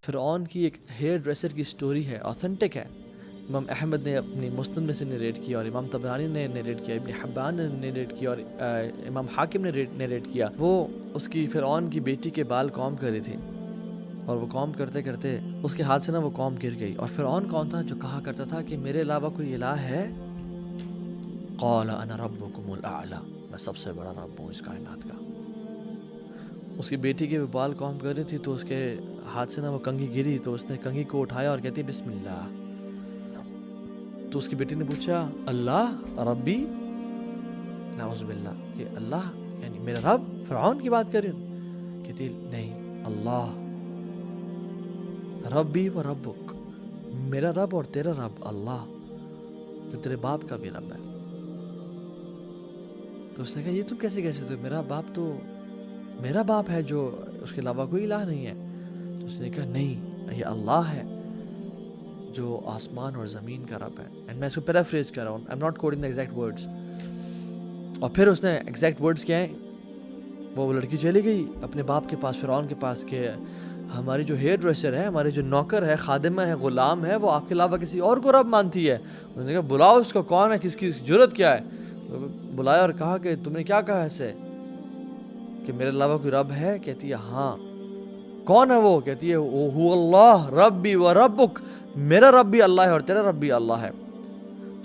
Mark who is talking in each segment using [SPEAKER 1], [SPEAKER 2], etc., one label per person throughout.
[SPEAKER 1] فرعون کی ایک ہیئر ڈریسر کی سٹوری ہے، آتھینٹک ہے۔ امام احمد نے اپنی مسند میں سے نریٹ کیا، اور امام طبرانی نے نریٹ کیا، ابن حبان نے نریٹ کیا، اور امام حاکم نے نریٹ کیا۔ وہ اس کی فرعون کی بیٹی کے بال کام کر رہی تھی، اور وہ کام کرتے کرتے اس کے ہاتھ سے وہ کام گر گئی۔ اور فرعون کون تھا؟ جو کہا کرتا تھا کہ میرے علاوہ کوئی الہ ہے؟ قال انا ربکم الاعلی، میں سب سے بڑا رب ہوں اس کائنات کا۔ اس کی بیٹی کے بال کام کر رہی تھی، تو اس کے ہاتھ سے وہ کنگھی گری، تو اس نے کنگھی کو اٹھایا اور کہتی بسم اللہ۔ تو اس کی بیٹی نے پوچھا اللہ ربی، نعوذ باللہ، کہ اللہ یعنی میرا رب؟ فرعون کی بات کر رہی ہوں؟ کہتی نہیں، اللہ ربی و ربک، میرا رب اور تیرا رب اللہ، جو تیرے باپ کا بھی رب ہے۔ تو اس نے کہا یہ تم کیسے کہہ سکتے ہو؟ میرا باپ تو میرا باپ ہے، جو اس کے علاوہ کوئی الہ نہیں ہے۔ تو اس نے کہا نہیں، یہ اللہ ہے جو آسمان اور زمین کا رب ہے۔ اینڈ میں اس کو پیرافریز کر رہا ہوں، I'm not quoting the exact words۔ اور پھر اس نے ایگزیکٹ ورڈز کیا ہیں؟ وہ لڑکی چلی گئی اپنے باپ کے پاس، فرعون کے پاس، کہ ہماری جو ہیئر ڈریسر ہے، ہماری جو نوکر ہے، خادمہ ہے، غلام ہے، وہ آپ کے علاوہ کسی اور کو رب مانتی ہے۔ اس نے کہا بلاؤ اس کو، کون ہے، کس کی جرت کیا ہے؟ بلایا اور کہا کہ تم نے کیا کہا ایسے کہ میرے علاوہ کوئی رب ہے؟ کہتی ہے ہاں۔ کون ہے وہ؟ کہتی ہے وہ اللہ ربی و ربک، میرا رب بھی اللہ ہے اور تیرا رب بھی اللہ ہے۔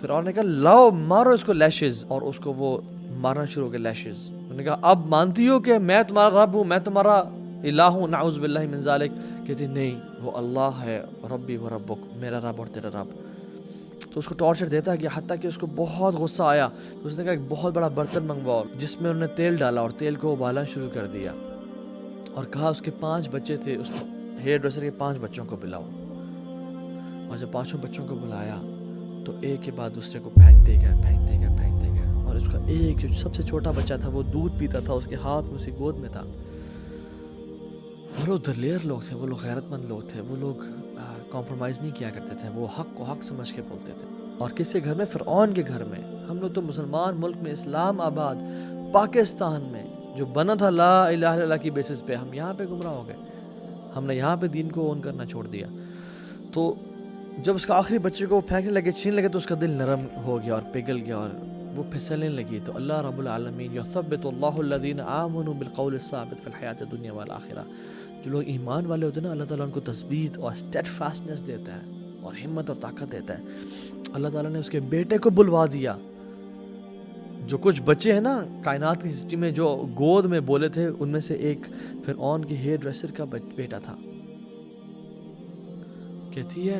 [SPEAKER 1] فرعون نے کہا لاؤ مارو اس کو لیشز، اور اس کو وہ مارنا شروع ہو گیا لیشز۔ انہوں نے کہا اب مانتی ہو کہ میں تمہارا رب ہوں، میں تمہارا الہ ہوں؟ نعوذ باللہ من ذالک۔ کہتی نہیں، وہ اللہ ہے ربی و ربک، میرا رب اور تیرا رب۔ تو اس کو ٹارچر دیتا گیا، حتیٰ کہ اس کو بہت غصہ آیا۔ تو اس نے کہا ایک بہت بڑا برتن منگواؤ، جس میں انہوں نے تیل ڈالا، اور تیل کو ابالنا شروع کر دیا، اور کہا اس کے 5 بچے تھے، اس ہیئر ڈریسر کے 5 بچوں کو بلاؤ۔ اور جب 5 بچوں کو بلایا تو ایک کے بعد دوسرے کو پھینکتے گئے، اور اس کا ایک جو سب سے چھوٹا بچہ تھا وہ دودھ پیتا تھا، اس کے ہاتھ میں، اس کی گود میں تھا۔ وہ لوگ دلیر لوگ تھے، وہ لوگ غیرت مند لوگ تھے، وہ لوگ کمپرومائز نہیں کیا کرتے تھے، وہ حق کو حق سمجھ کے بولتے تھے۔ اور کس کے گھر میں؟ فرعون کے گھر میں۔ ہم لوگ تو مسلمان ملک میں، اسلام آباد پاکستان میں، جو بنا تھا لا الہ الا اللہ کی بیسس پہ، ہم یہاں پہ گمراہ ہو گئے، ہم نے یہاں پہ دین کو اون کرنا چھوڑ دیا۔ تو جب اس کا آخری بچے کو پھینکنے لگے، چھین لگے، تو اس کا دل نرم ہو گیا اور پگھل گیا، اور وہ پھسلنے لگی۔ تو اللہ رب العالمین یثبت اللہ الذین آمنوا بالقول الثابت فی الحیات الدنیا والآخرہ، جو لوگ ایمان والے ہوتے ہیں نا، اللہ تعالیٰ ان کو تثبیت اور اسٹیڈ فاسٹنس دیتا ہے، اور ہمت اور طاقت دیتا ہے۔ اللہ تعالیٰ نے اس کے بیٹے کو بلوا دیا۔ جو کچھ بچے ہیں نا کائنات کی ہسٹری میں جو گود میں بولے تھے، ان میں سے ایک فرعون کی ہیئر ڈریسر کا بیٹا تھا۔ کہتی ہے،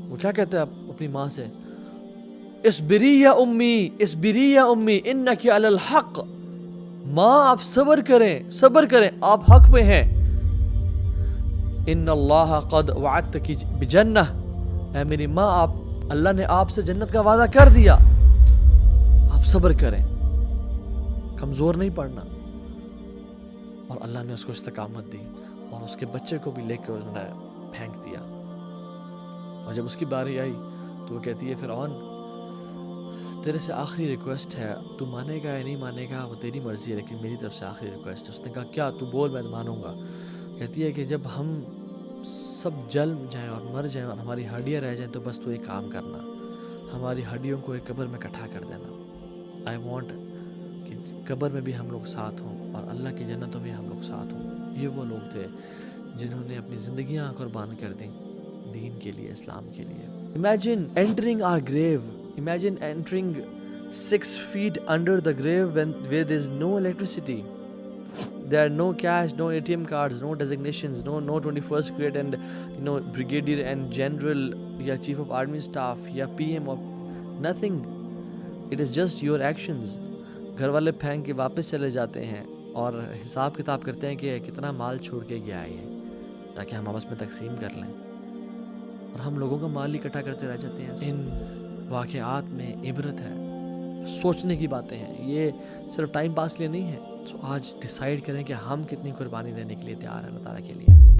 [SPEAKER 1] وہ کیا کہتا ہے اپنی ماں سے؟ اصبری یا امی، اصبری یا امی انکی علی الحق، ماں آپ صبر کریں، آپ حق پہ ہیں۔ ان اللہ قد وعدتکی بجنہ، اے میری ماں، اللہ نے آپ سے جنت کا وعدہ کر دیا، آپ صبر کریں، کمزور نہیں پڑنا۔ اور اللہ نے اس کو استقامت دی، اور اس کے بچے کو بھی لے کے انہوں نے پھینک دیا۔ اور جب اس کی باری آئی تو وہ کہتی ہے فرعون، تیرے سے آخری ریکویسٹ ہے، تو مانے گا یا نہیں مانے گا وہ تیری مرضی ہے، لیکن میری طرف سے آخری ریکویسٹ ہے۔ اس نے کہا کیا؟ تو بول، میں مانوں گا۔ کہتی ہے کہ جب ہم سب جل جائیں اور مر جائیں اور ہماری ہڈیاں رہ جائیں، تو بس تو ایک کام کرنا، ہماری ہڈیوں کو ایک قبر میں اکٹھا کر دینا۔ آئی وانٹ کہ قبر میں بھی ہم لوگ ساتھ ہوں، اور اللہ کی جنتوں میں ہم لوگ ساتھ ہوں۔ یہ وہ لوگ تھے جنہوں نے اپنی زندگیاں قربان کر دیں دین کے لیے، اسلام کے لیے۔ Imagine entering our grave. Imagine entering 6 feet under the grave where there is no electricity. There are no cash, no ATM cards, no designations, no 21st grade and brigadier and general, ya chief of army staff, ya PM or nothing. It is just your actions. گھر والے پھینک کے واپس چلے جاتے ہیں اور حساب کتاب کرتے ہیں کہ کتنا مال چھوڑ کے گیا ہے یہ، تاکہ ہم آپس میں تقسیم کر لیں، اور ہم لوگوں کا مال اکٹھا کرتے رہ جاتے ہیں۔ ان واقعات میں عبرت ہے، سوچنے کی باتیں ہیں، یہ صرف ٹائم پاس کے لیے نہیں ہے۔ سو آج ڈیسائیڈ کریں کہ ہم کتنی قربانی دینے کے لیے تیار ہیں اللہ تعالیٰ کے لیے۔